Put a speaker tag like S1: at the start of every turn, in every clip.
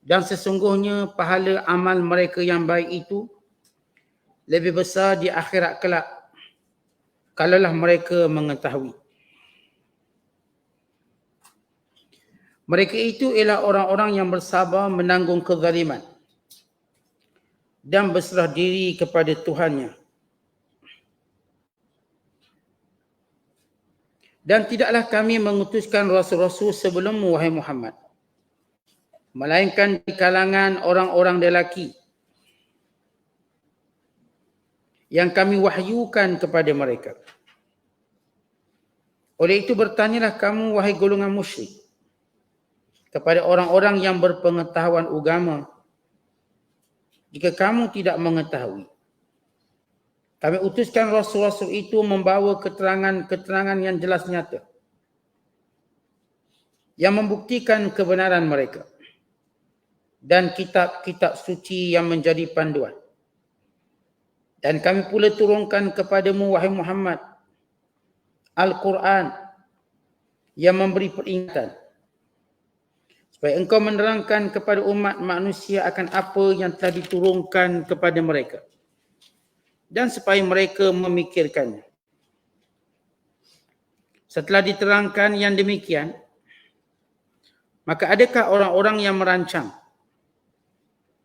S1: Dan sesungguhnya pahala amal mereka yang baik itu lebih besar di akhirat kelak kalaulah mereka mengetahui. Mereka itu ialah orang-orang yang bersabar menanggung kezaliman dan berserah diri kepada Tuhannya. Dan tidaklah kami mengutuskan rasul-rasul sebelummu, wahai Muhammad, melainkan di kalangan orang-orang lelaki yang kami wahyukan kepada mereka. Oleh itu bertanyalah kamu, wahai golongan musyrik, kepada orang-orang yang berpengetahuan agama, jika kamu tidak mengetahui. Kami utuskan rasul-rasul itu membawa keterangan-keterangan yang jelas nyata yang membuktikan kebenaran mereka dan kitab-kitab suci yang menjadi panduan. Dan kami pula turunkan kepadamu, wahai Muhammad, Al-Quran yang memberi peringatan supaya engkau menerangkan kepada umat manusia akan apa yang telah diturunkan kepada mereka dan supaya mereka memikirkannya. Setelah diterangkan yang demikian, maka adakah orang-orang yang merancang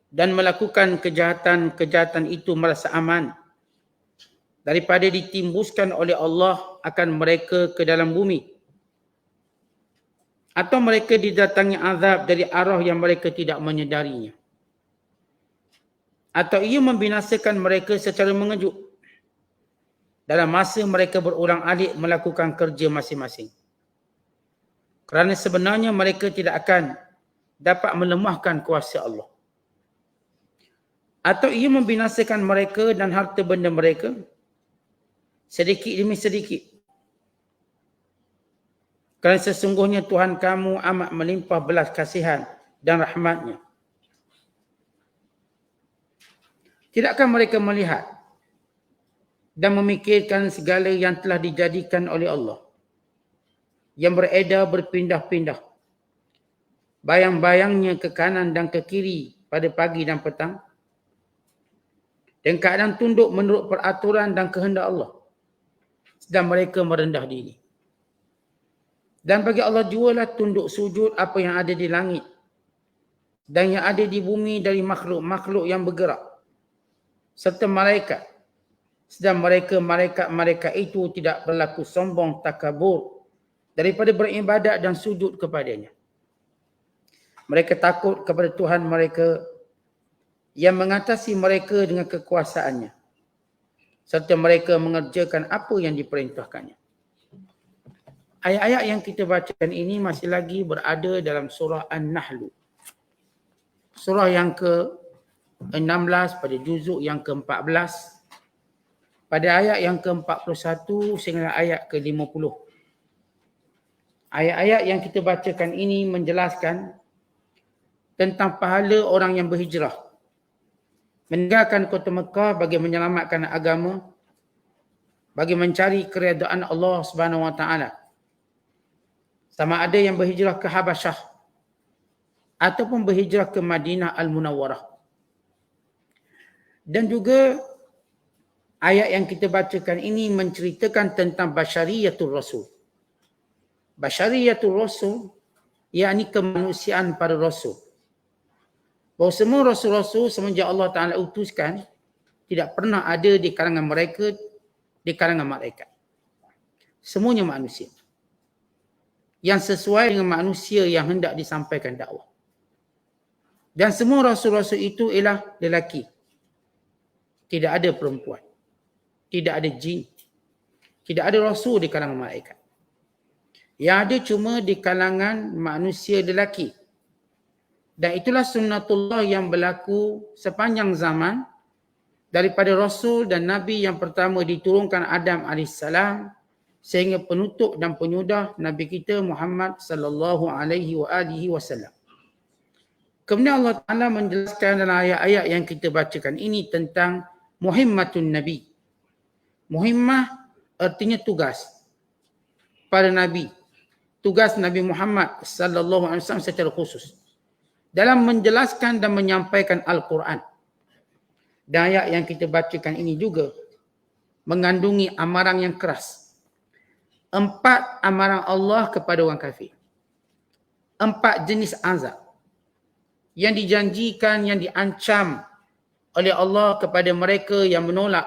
S1: dan melakukan kejahatan-kejahatan itu merasa aman daripada ditimbuskan oleh Allah akan mereka ke dalam bumi? Atau mereka didatangi azab dari arah yang mereka tidak menyedarinya? Atau ia membinasakan mereka secara mengejut dalam masa mereka berulang-alik melakukan kerja masing-masing? Kerana sebenarnya mereka tidak akan dapat melemahkan kuasa Allah. Atau ia membinasakan mereka dan harta benda mereka sedikit demi sedikit. Kerana sesungguhnya Tuhan kamu amat melimpah belas kasihan dan rahmatnya. Tidakkah mereka melihat dan memikirkan segala yang telah dijadikan oleh Allah, yang beredar berpindah-pindah, bayang-bayangnya ke kanan dan ke kiri pada pagi dan petang, dan keadaan tunduk menurut peraturan dan kehendak Allah, sedang mereka merendah diri. Dan bagi Allah jualah tunduk sujud apa yang ada di langit dan yang ada di bumi dari makhluk-makhluk yang bergerak serta malaikat, sedang mereka itu tidak berlaku sombong takabur daripada beribadat dan sujud kepadanya. Mereka takut kepada Tuhan mereka yang mengatasi mereka dengan kekuasaannya serta mereka mengerjakan apa yang diperintahkannya. Ayat-ayat yang kita bacakan ini masih lagi berada dalam surah An-Nahl. Surah yang ke-16 pada juzuk yang ke-14. Pada ayat yang ke-41 sehingga ayat ke-50. Ayat-ayat yang kita bacakan ini menjelaskan tentang pahala orang yang berhijrah, meninggalkan kota Mekah bagi menyelamatkan agama, bagi mencari keredaan Allah Subhanahu Wa Taala. Sama ada yang berhijrah ke Habasyah ataupun berhijrah ke Madinah Al-Munawwarah. Dan juga ayat yang kita bacakan ini menceritakan tentang Basyariyatul Rasul. Basyariyatul Rasul, yakni kemanusiaan para Rasul. Bahawa semua Rasul-Rasul semenjak Allah Ta'ala utuskan, tidak pernah ada di kalangan mereka, di kalangan malaikat. Semuanya manusia yang sesuai dengan manusia yang hendak disampaikan dakwah. Dan semua Rasul-Rasul itu ialah lelaki. Tidak ada perempuan. Tidak ada jin. Tidak ada Rasul di kalangan malaikat. Yang ada cuma di kalangan manusia lelaki. Dan itulah sunnatullah yang berlaku sepanjang zaman daripada Rasul dan Nabi yang pertama diturunkan Adam AS sehingga penutup dan penyudah Nabi kita Muhammad sallallahu alaihi wasallam. Kemudian Allah Ta'ala menjelaskan dalam ayat-ayat yang kita bacakan ini tentang muhimmatun Nabi. Muhimmah artinya tugas pada Nabi. Tugas Nabi Muhammad sallallahu alaihi wasallam secara khusus. dalam menjelaskan dan menyampaikan Al-Quran. Dan ayat yang kita bacakan ini juga mengandungi amaran yang keras. 4 amaran Allah kepada orang kafir. 4 jenis azab yang dijanjikan, yang diancam oleh Allah kepada mereka yang menolak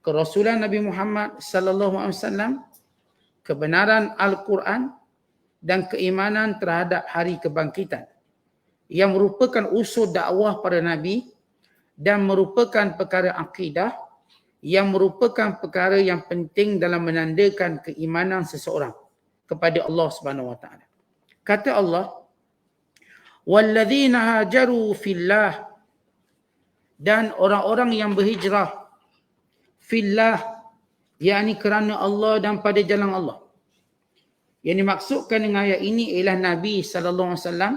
S1: kerasulan Nabi Muhammad sallallahu alaihi wasallam, kebenaran Al-Quran dan keimanan terhadap hari kebangkitan, yang merupakan usul dakwah para nabi dan merupakan perkara akidah, yang merupakan perkara yang penting dalam menandakan keimanan seseorang kepada Allah Subhanahu wa taala. Kata Allah, walladzina hajaru fillah, dan orang-orang yang berhijrah fillah, yakni kerana Allah dan pada jalan Allah. Yang dimaksudkan dengan ayat ini ialah Nabi sallallahu alaihi wasallam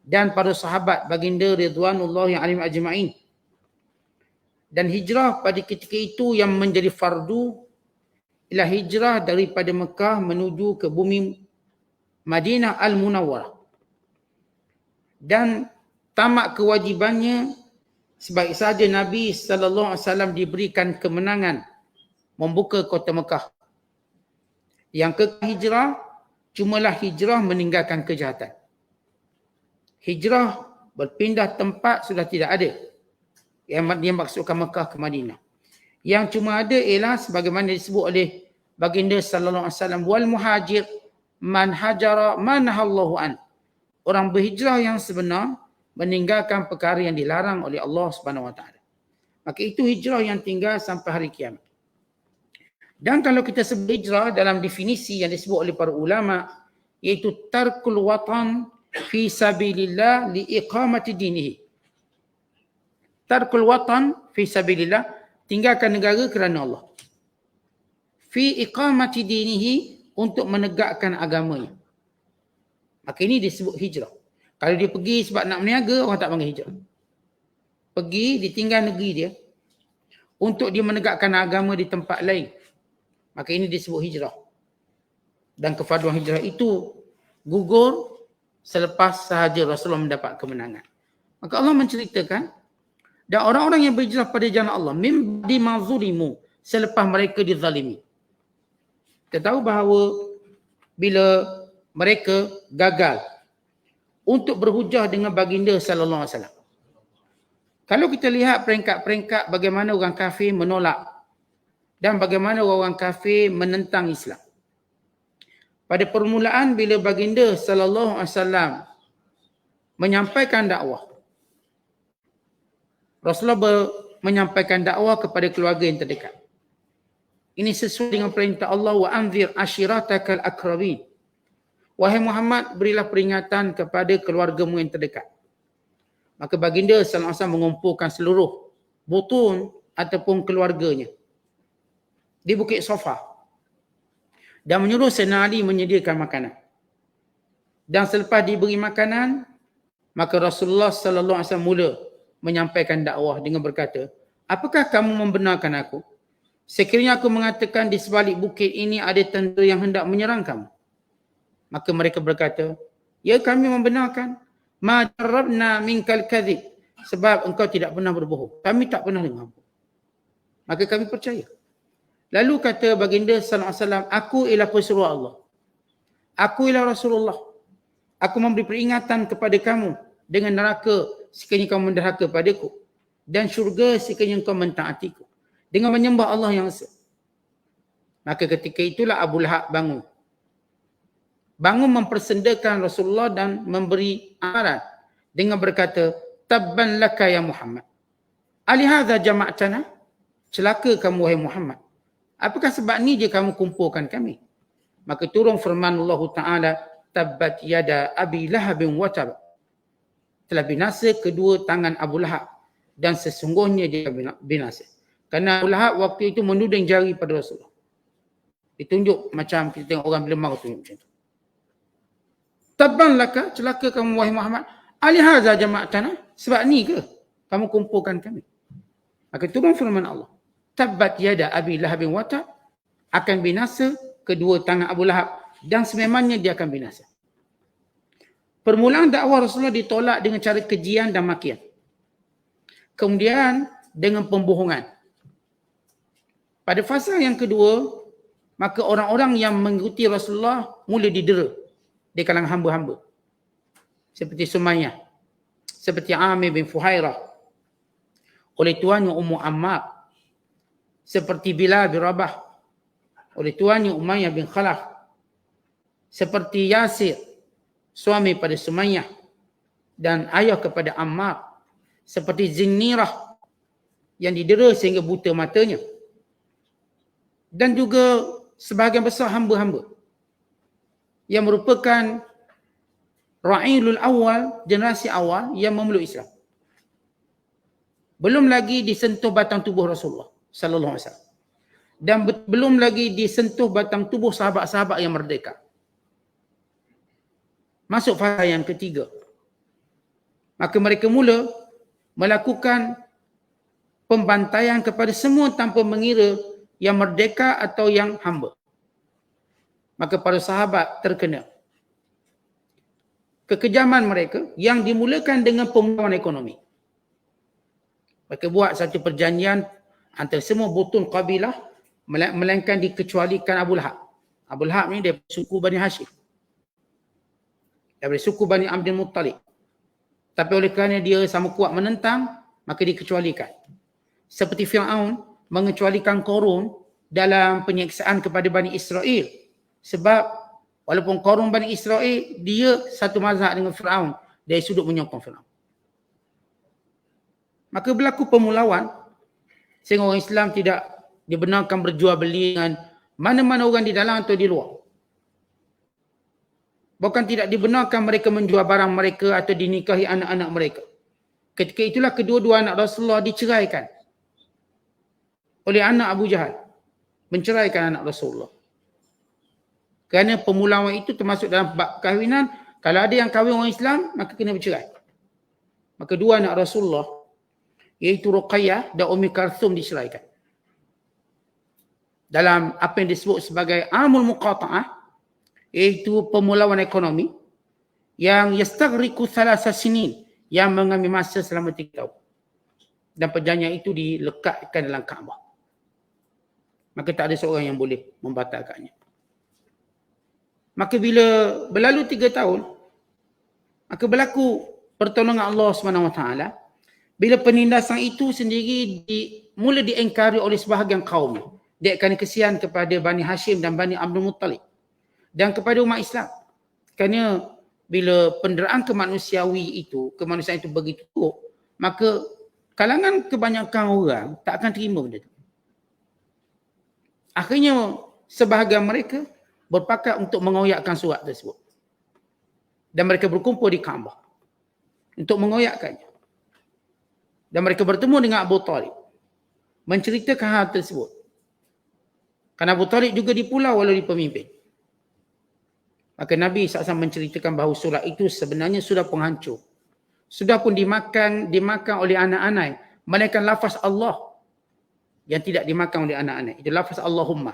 S1: dan para sahabat baginda ridwanullahi alaihim ajma'in. Dan hijrah pada ketika itu yang menjadi fardu ialah hijrah daripada Mekah menuju ke bumi Madinah Al-Munawwarah. Dan tamat kewajibannya sebaik saja Nabi sallallahu alaihi wasallam diberikan kemenangan membuka kota Mekah. Yang hijrah cumalah hijrah meninggalkan kejahatan. Hijrah berpindah tempat sudah tidak ada. Yang dia maksudkan Mekah ke Madinah. Yang cuma ada ialah sebagaimana disebut oleh baginda sallallahu alaihi wasallam, wal muhajir man hajara man nahallahu an. Orang berhijrah yang sebenar meninggalkan perkara yang dilarang oleh Allah Subhanahu wa taala. Maka itu hijrah yang tinggal sampai hari kiamat. Dan kalau kita sebut hijrah dalam definisi yang disebut oleh para ulama, iaitu tarkul watan fi sabilillah li iqamati dinihi. Tarkul watan fi sabilillah, tinggalkan negara kerana Allah. Fi iqamati dinihi, untuk menegakkan agamanya. Maka ini disebut hijrah. Kalau dia pergi sebab nak berniaga, orang tak panggil hijrah. Pergi, ditinggal negeri dia untuk dia menegakkan agama di tempat lain. Maka ini disebut hijrah. Dan kefaduan hijrah itu gugur selepas sahaja Rasulullah mendapat kemenangan. Maka Allah menceritakan, dan orang-orang yang berhijrah pada jalan Allah mim di mazulimu, selepas mereka dizalimi. Kita tahu bahawa bila mereka gagal untuk berhujah dengan baginda sallallahu alaihi wasallam. Kalau kita lihat peringkat-peringkat bagaimana orang kafir menolak dan bagaimana orang kafir menentang Islam. Pada permulaan bila baginda sallallahu alaihi wasallam menyampaikan dakwah, Rasulullah menyampaikan dakwah kepada keluarga yang terdekat. Ini sesuai dengan perintah Allah, wa anzir ashiratakal akrabin. Wahai Muhammad, berilah peringatan kepada keluargamu yang terdekat. Maka baginda sallallahu alaihi wasallam mengumpulkan seluruh butun ataupun keluarganya di Bukit Safa dan menyuruh Sayyidina Ali menyediakan makanan. Dan selepas diberi makanan, maka Rasulullah sallallahu alaihi wasallam mula menyampaikan dakwah dengan berkata, apakah kamu membenarkan aku? Sekiranya aku mengatakan di sebalik bukit ini ada tentera yang hendak menyerang kamu. Maka mereka berkata, ya kami membenarkan. Ma jarrabna minkal kadhib. Sebab engkau tidak pernah berbohong. Kami tak pernah dengar. Maka kami percaya. Lalu kata baginda sallallahu alaihi wasallam, aku ialah pesuruh Allah. Aku ialah Rasulullah. Aku memberi peringatan kepada kamu dengan neraka sekiranya kamu menderhaka padaku, dan syurga sekiranya kau mentaatiku, dengan menyembah Allah yang esa. Maka ketika itulah Abu Lahab bangun mempersendakan Rasulullah dan memberi amaran dengan berkata, tabban laka ya Muhammad, alihadza jama'tana, celaka kamu wahai Muhammad, apakah sebab ni je kamu kumpulkan kami? Maka turun firman Allah Ta'ala, tabbat yada abi lahabin wa tab, telah binasa kedua tangan Abu Lahab, dan sesungguhnya dia binasa. Kerana Abu Lahab waktu itu menuding jari pada Rasulullah. Ditunjuk macam kita tengok orang bila marah tunjuk macam tu. Tabban laka, celaka kamu wahai Muhammad, alihadza jama'tana, sebab ni ke kamu kumpulkan kami? Maka turun firman Allah, tabbat yada abi lahabin wa tab, akan binasa kedua tangan Abu Lahab, dan sememangnya dia akan binasa. Permulaan dakwah Rasulullah ditolak dengan cara kejian dan makian. Kemudian dengan pembohongan. Pada fasa yang kedua, maka orang-orang yang mengikuti Rasulullah mula didera di kalangan hamba-hamba. Seperti Sumayyah, seperti Amir bin Fuhairah, oleh tuannya Ummu Ammar, seperti Bilal bin Rabah, oleh tuannya Umayyah bin Khalaf, seperti Yasir, suami pada Sumayyah dan ayah kepada Ammar, seperti Zinnirah yang didera sehingga buta matanya, dan juga sebahagian besar hamba-hamba yang merupakan Ra'ilul awal, generasi awal yang memeluk Islam. Belum lagi disentuh batang tubuh Rasulullah sallallahu alaihi wasallam. Dan belum lagi disentuh batang tubuh sahabat-sahabat yang merdeka. Masuk fasa yang ketiga. Maka mereka mula melakukan pembantaian kepada semua tanpa mengira yang merdeka atau yang hamba. Maka para sahabat terkena. Kekejaman mereka yang dimulakan dengan pembunuhan ekonomi. Mereka buat satu perjanjian antara semua butun kabilah, melainkan dikecualikan Abu Lahab. Abu Lahab ni daripada suku Bani Hashim, daripada suku Bani Abdul Muttalib. Tapi oleh kerana dia sama kuat menentang, maka dikecualikan. Seperti Fir'aun mengecualikan Qarun dalam penyiksaan kepada Bani Israel. Sebab walaupun Qarun Bani Israel, dia satu mazhab dengan Fir'aun dari sudut menyokong Fir'aun. Maka berlaku pemulauan sehingga orang Islam tidak dibenarkan berjual beli dengan mana-mana orang di dalam atau di luar. Bahkan tidak dibenarkan mereka menjual barang mereka atau dinikahi anak-anak mereka. Ketika itulah kedua-dua anak Rasulullah diceraikan oleh anak Abu Jahal. Menceraikan anak Rasulullah. Kerana pemulauan itu termasuk dalam bab kahwinan. Kalau ada yang kahwin orang Islam, maka kena bercerai. Maka dua anak Rasulullah, iaitu Ruqayyah dan Ummi Kalthum, diceraikan. Dalam apa yang disebut sebagai Amul Muqata'ah, iaitu pemulauan ekonomi yang yastaghriqu thalasa sinin, yang mengambil masa selama 3 tahun. Dan perjanjian itu dilekatkan dalam Kaabah. Maka tak ada seorang yang boleh membatalkannya. Maka bila berlalu 3 tahun, maka berlaku pertolongan Allah SWT. Bila penindasan itu sendiri mula diingkari oleh sebahagian kaum. Dia akan kesian kepada Bani Hashim dan Bani Abdul Muttalib. Dan kepada umat Islam. Kerana bila penderaan kemanusiaan itu begitu teruk, maka kalangan kebanyakan orang tak akan terima benda itu. Akhirnya sebahagian mereka berpakat untuk mengoyakkan surat tersebut. Dan mereka berkumpul di Kaabah untuk mengoyakkannya. Dan mereka bertemu dengan Abu Talib, menceritakan hal tersebut. Kerana Abu Talib juga di pulau walau di pemimpin. Maka Nabi SAW menceritakan bahawa surat itu sebenarnya sudah penghancur. Sudah pun dimakan oleh anak-anak. Melainkan lafaz Allah yang tidak dimakan oleh anak-anak. Itu lafaz Allahumma.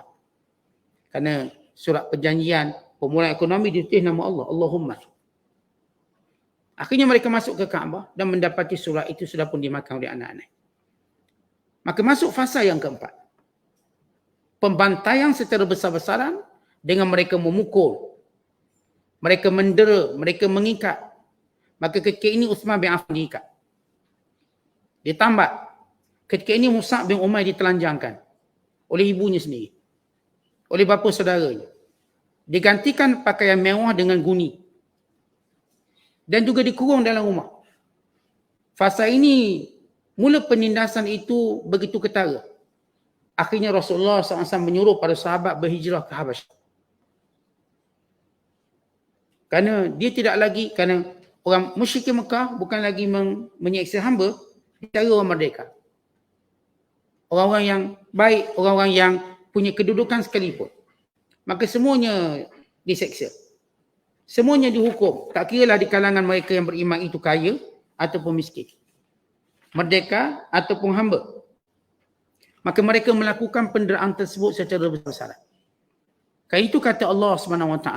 S1: Kerana surat perjanjian, pemulaan ekonomi ditulis nama Allah, Allahumma. Akhirnya mereka masuk ke Kaabah dan mendapati surat itu sudah pun dimakan oleh anak-anak. Maka masuk fasa yang keempat. Pembantaian secara besar-besaran dengan mereka memukul. Mereka mendera, mereka mengikat. Maka ketika ini Uthman bin Affan diikat. Ditambat. Ketika ini Mus'ab bin Umair ditelanjangkan oleh ibunya sendiri. Oleh bapa saudaranya. Digantikan pakaian mewah dengan guni. Dan juga dikurung dalam rumah. Fasa ini, mula penindasan itu begitu ketara. Akhirnya Rasulullah SAW menyuruh para sahabat berhijrah ke Habasyah. Kerana dia tidak lagi, kerana orang musyrikin Mekah bukan lagi menyeksa hamba, dia cari orang merdeka. Orang-orang yang baik, orang-orang yang punya kedudukan sekalipun. Maka semuanya diseksa. Semuanya dihukum. Tak kiralah di kalangan mereka yang beriman itu kaya ataupun miskin. Merdeka ataupun hamba. Maka mereka melakukan penderaan tersebut secara besar-besaran. Kerana itu kata Allah SWT.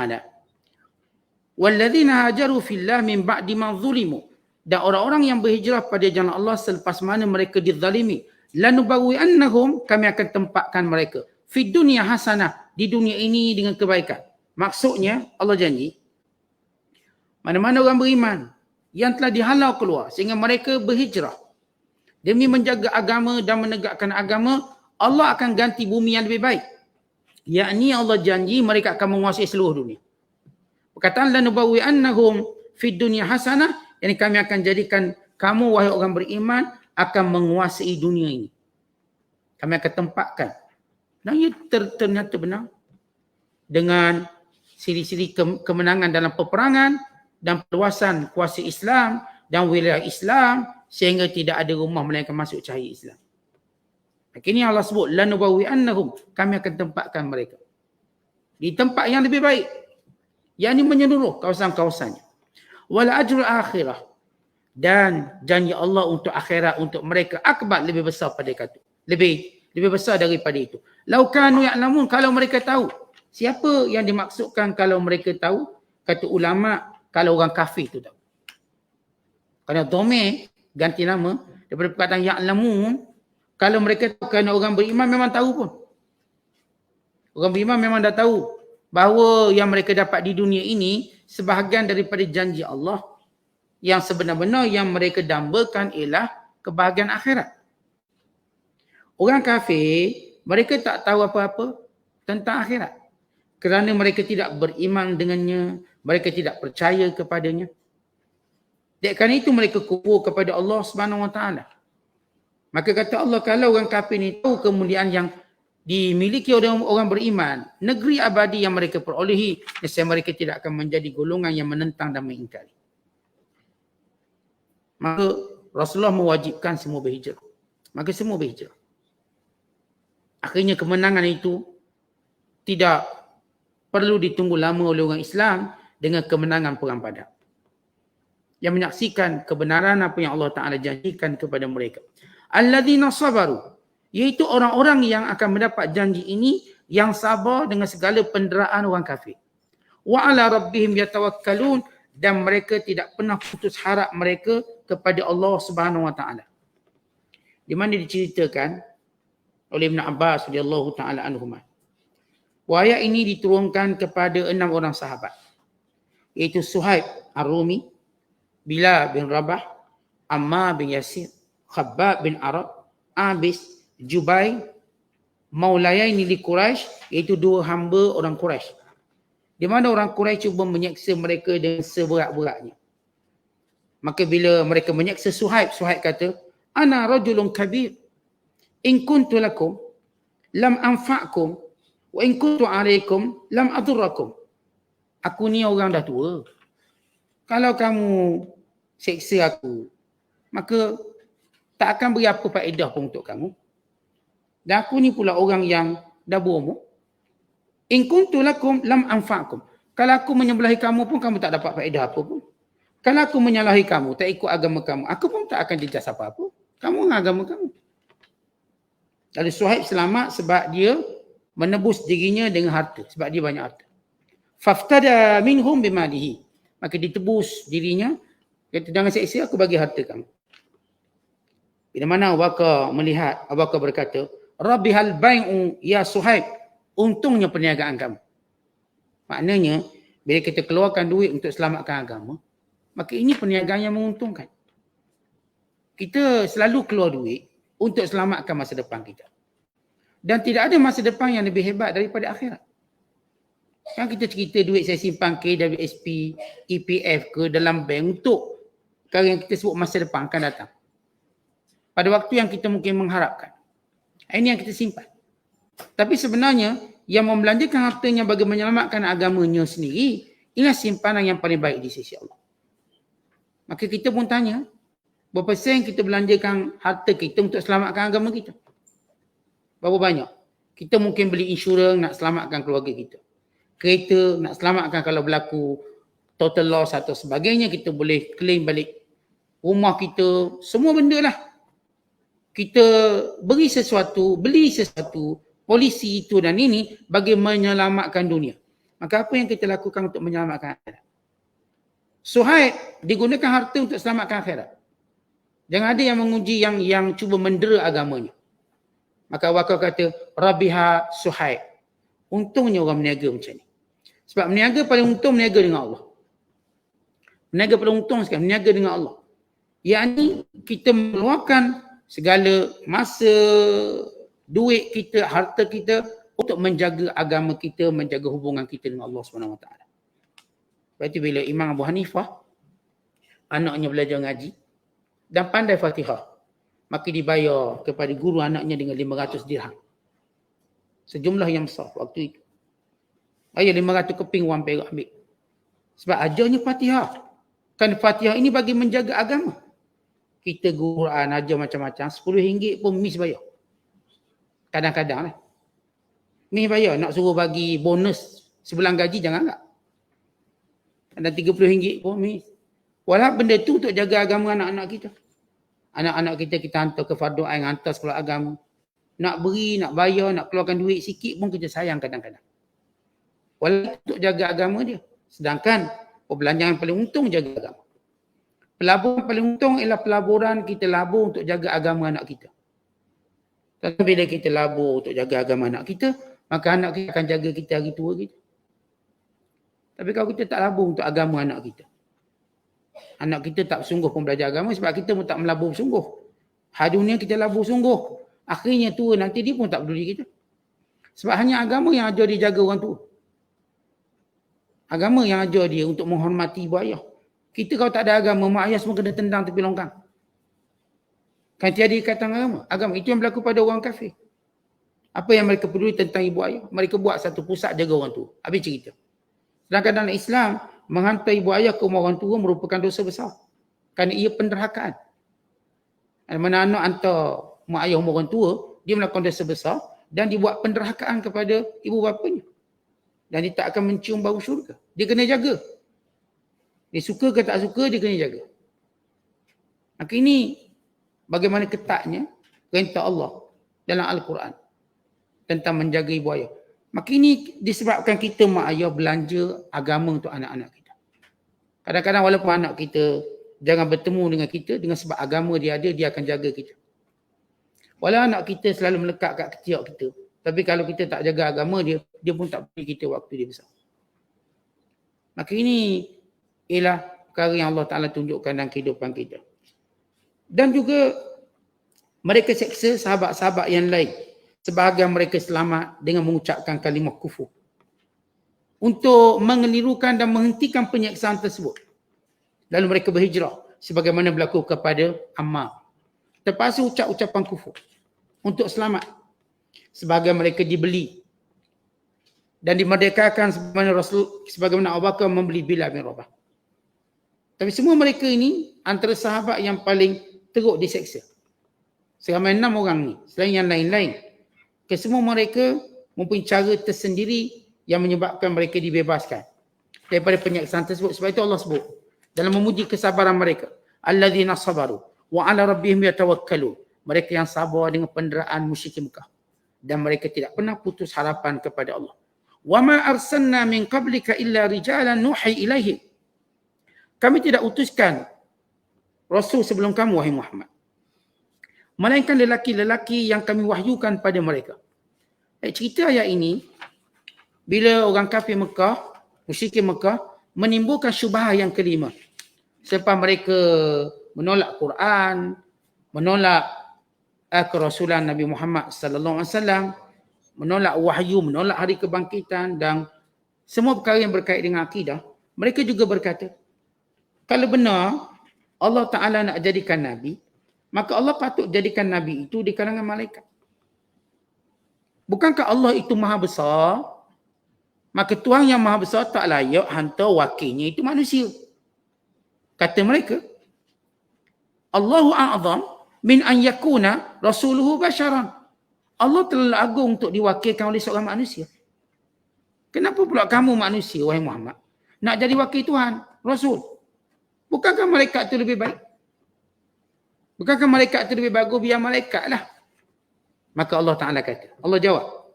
S1: Walladzina hajaru fillah min ba'di ma zulimu. Dan orang-orang yang berhijrah pada jalan Allah selepas mana mereka dizalimi. Lanubawwi'annahum, kami akan tempatkan mereka. Fid dunya hasanah, di dunia ini dengan kebaikan. Maksudnya Allah janji, mana-mana orang beriman yang telah dihalau keluar sehingga mereka berhijrah demi menjaga agama dan menegakkan agama, Allah akan ganti bumi yang lebih baik. Yakni Allah janji mereka akan menguasai seluruh dunia. Perkataan lanubawwi'annahum fid dunya hasanah, yang kami akan jadikan kamu wahai orang beriman akan menguasai dunia ini. Kami akan tempatkan. Dan ia ternyata benar. Dengan siri-siri kemenangan dalam peperangan dan perluasan kuasa Islam dan wilayah Islam sehingga tidak ada rumah melainkan masuk cahaya Islam. Ini Allah sebut lanubawwi'annahum, kami akan tempatkan mereka di tempat yang lebih baik, yakni menyeluruh kawasan-kawasannya. Wal ajrul akhirah, dan janji Allah untuk akhirat untuk mereka akbar, lebih besar pada itu. Lebih besar daripada itu. Lau kanu ya'lamun, kalau mereka tahu. Siapa yang dimaksudkan kalau mereka tahu? Kata ulama, kalau orang kafir tu tahu. Kerana Domeh ganti nama daripada perkataan ya'lamun, kalau mereka tahu, kerana orang beriman memang tahu pun. Orang beriman memang dah tahu bahawa yang mereka dapat di dunia ini sebahagian daripada janji Allah, yang sebenar-benar yang mereka dambakan ialah kebahagiaan akhirat. Orang kafir, mereka tak tahu apa-apa tentang akhirat. Kerana mereka tidak beriman dengannya, mereka tidak percaya kepadanya. Kerana itu mereka kufur kepada Allah Subhanahu Wa Taala. Maka kata Allah, kalau orang kafir ni tahu kemuliaan yang dimiliki oleh orang beriman, negeri abadi yang mereka perolehi, nescaya mereka tidak akan menjadi golongan yang menentang dan mengingkari. Maka Rasulullah mewajibkan semua berhijrah. Maka semua berhijrah. Akhirnya kemenangan itu tidak perlu ditunggu lama oleh orang Islam dengan kemenangan Perang Badar, yang menyaksikan kebenaran apa yang Allah Ta'ala janjikan kepada mereka. Alladzina sabaru, iaitu orang-orang yang akan mendapat janji ini yang sabar dengan segala penderaan orang kafir. Wa ala rabbihim yatawakkalun, dan mereka tidak pernah putus harap mereka kepada Allah Subhanahu Wa Taala. Di mana diceritakan oleh Ibn Abbas radhiyallahu taala anhuma. Ayat ini diturunkan kepada 6 orang sahabat, iaitu Suhaib Ar-Rumi, Bilal bin Rabah, Ammar bin Yasir, Khabbab bin Arad, Abis, Jubai, Maulayaini li Quraisy, iaitu 2 hamba orang Quraisy. Di mana orang Quraisy cuba menyeksa mereka dengan seberat-beratnya. Maka bila mereka menyeksa Suhaib, Suhaib kata, "Ana rajulun kabir, in kuntu lakum lam anfa'kum wa in kuntu 'alaikum lam adurrakum." Aku ni orang dah tua. Kalau kamu seksa aku, maka tak akan beri apa faedah pun untuk kamu. Dan aku ni pula orang yang dah berumur. In kuntu lakum lam anfa'kum. Kalau aku menyembelahi kamu pun kamu tak dapat faedah apa pun. Kalau aku menyalahi kamu, tak ikut agama kamu, aku pun tak akan jejas apa-apa. Kamu dengan agama kamu. Lalu Suhaib selamat sebab dia menebus dirinya dengan harta. Sebab dia banyak harta. Faftada minhum bimalihi. Maka ditebus dirinya. Kata, jangan seksa, aku bagi harta kamu. Bila mana Abu Bakar melihat, Abu Bakar berkata, Rabbihal bai'u ya Suhaib. Untungnya perniagaan kamu. Maknanya, bila kita keluarkan duit untuk selamatkan agama, maka ini perniagaan yang menguntungkan. Kita selalu keluar duit untuk selamatkan masa depan kita. Dan tidak ada masa depan yang lebih hebat daripada akhirat. Kan kita cerita duit saya simpan KWSP, EPF ke dalam bank untuk perkara yang kita sebut masa depan akan datang. Pada waktu yang kita mungkin mengharapkan. Ini yang kita simpan. Tapi sebenarnya yang membelanjakan hartanya bagi menyelamatkan agamanya sendiri, inilah simpanan yang paling baik di sisi Allah. Maka kita pun tanya, berapa sen kita belanjakan harta kita untuk selamatkan agama kita? Berapa banyak? Kita mungkin beli insurans nak selamatkan keluarga kita. Kereta nak selamatkan kalau berlaku total loss atau sebagainya, kita boleh claim balik rumah kita, semua benda lah. Kita beli sesuatu, polisi itu dan ini bagi menyelamatkan dunia. Maka apa yang kita lakukan untuk menyelamatkan akhirat? Suhaib digunakan harta untuk selamatkan akhirat. Jangan ada yang menguji yang cuba mendera agamanya. Maka Wakaf kata, Rabiha Suhaib. Untungnya orang meniaga macam ni. Sebab meniaga paling untung meniaga dengan Allah. Meniaga paling untung sekali, meniaga dengan Allah. Yang ni kita meluangkan segala masa, duit kita, harta kita untuk menjaga agama kita, menjaga hubungan kita dengan Allah SWT. Lepas itu bila Imam Abu Hanifah, anaknya belajar ngaji dan pandai Fatihah, maka dibayar kepada guru anaknya dengan 500 dirham. Sejumlah yang besar waktu itu. Bayar 500 keping wang perak ambil. Sebab ajarnya Fatihah. Kan Fatihah ini bagi menjaga agama. Kita Quran ajar macam-macam, RM10 pun mis bayar. Kadang-kadang lah. Mis bayar, nak suruh bagi bonus sebulan gaji jangan tak. Ada RM30 pun mis. Walau benda tu untuk jaga agama anak-anak kita. Anak-anak kita hantar ke fardu ain, hantar sekolah agama. Nak beri, nak bayar, nak keluarkan duit sikit pun kita sayang kadang-kadang. Walau untuk jaga agama dia. Sedangkan perbelanjaan yang paling untung jaga agama. Pelaburan paling untung ialah pelaburan kita labur untuk jaga agama anak kita. Tapi bila kita labur untuk jaga agama anak kita, maka anak kita akan jaga kita hari tua kita. Tapi kalau kita tak labur untuk agama anak kita, anak kita tak sungguh pun belajar agama sebab kita pun tak melabur sungguh. Hari dunia kita labur sungguh. Akhirnya tua nanti dia pun tak peduli kita. Sebab hanya agama yang ajar dia jaga orang tua. Agama yang ajar dia untuk menghormati ibu ayah. Kita kalau tak ada agama, mak ayah semua kena tendang tepi longkang. Kan tiada ikatan agama. Agama itu yang berlaku pada orang kafir. Apa yang mereka peduli tentang ibu ayah? Mereka buat satu pusat jaga orang tua. Habis cerita. Sedangkan dalam Islam, menghantar ibu ayah ke rumah orang tua merupakan dosa besar. Kerana ia penderhakaan. Mana anak hantar mak ayah rumah orang tua, dia melakukan dosa besar dan dibuat penderhakaan kepada ibu bapanya. Dan dia tak akan mencium bau syurga. Dia kena jaga. Dia suka ke tak suka, dia kena jaga. Maka ini bagaimana ketatnya perintah Allah dalam Al-Quran tentang menjaga ibu ayah. Maka ini disebabkan kita mak ayah belanja agama untuk anak-anak kita. Kadang-kadang walaupun anak kita jangan bertemu dengan kita, dengan sebab agama dia ada, dia akan jaga kita. Walau anak kita selalu melekat kat ketiak kita, tapi kalau kita tak jaga agama dia, dia pun tak beri kita waktu dia besar. Maka ini ialah perkara yang Allah Ta'ala tunjukkan dalam kehidupan kita. Dan juga mereka seksa sahabat-sahabat yang lain. Sebahagian mereka selamat dengan mengucapkan kalimah kufur. Untuk mengelirukan dan menghentikan penyiksaan tersebut. Lalu mereka berhijrah. Sebagaimana berlaku kepada Ammar. Terpaksa ucap ucapan kufur. Untuk selamat. Sebahagian mereka dibeli. Dan dimerdekakan sebagaimana Abu Bakar membeli Bilal bin Rabah. Tapi semua mereka ini antara sahabat yang paling teruk diseksa. Seramai 6 orang ni. Selain yang lain-lain. Kesemua mereka mempunyai cara tersendiri yang menyebabkan mereka dibebaskan daripada penyiksaan tersebut. Sebab itu Allah sebut dalam memuji kesabaran mereka. Alladzina sabaru wa ala rabbihim yatawakkalun. Mereka yang sabar dengan penderaan musyrik Mekah. Dan mereka tidak pernah putus harapan kepada Allah. Wa ma arsalna min qablika illa rijalan nuhi ilaihim. Kami tidak utuskan Rasul sebelum kamu, wahai Muhammad. Melainkan lelaki-lelaki yang kami wahyukan pada mereka. Cerita ayat ini, bila orang kafir Mekah, musyrik Mekah, menimbulkan syubhah yang kelima. Sebab mereka menolak Quran, menolak kerasulan Nabi Muhammad sallallahu alaihi wasallam, menolak wahyu, menolak hari kebangkitan dan semua perkara yang berkait dengan akidah. Mereka juga berkata, kalau benar Allah Ta'ala nak jadikan Nabi, maka Allah patut jadikan Nabi itu di kalangan malaikat. Bukankah Allah itu maha besar? Maka Tuhan yang maha besar tak layak hantar wakilnya itu manusia. Kata mereka, Allahu a'zam min an yakuna rasuluhu basharan. Allah terlalu agung untuk diwakilkan oleh seorang manusia. Kenapa pula kamu manusia, wahai Muhammad, nak jadi wakil Tuhan, Rasul? Bukankah malaikat itu lebih baik? Bukankah malaikat itu lebih bagus, biar malaikat lah. Maka Allah Ta'ala kata, Allah jawab,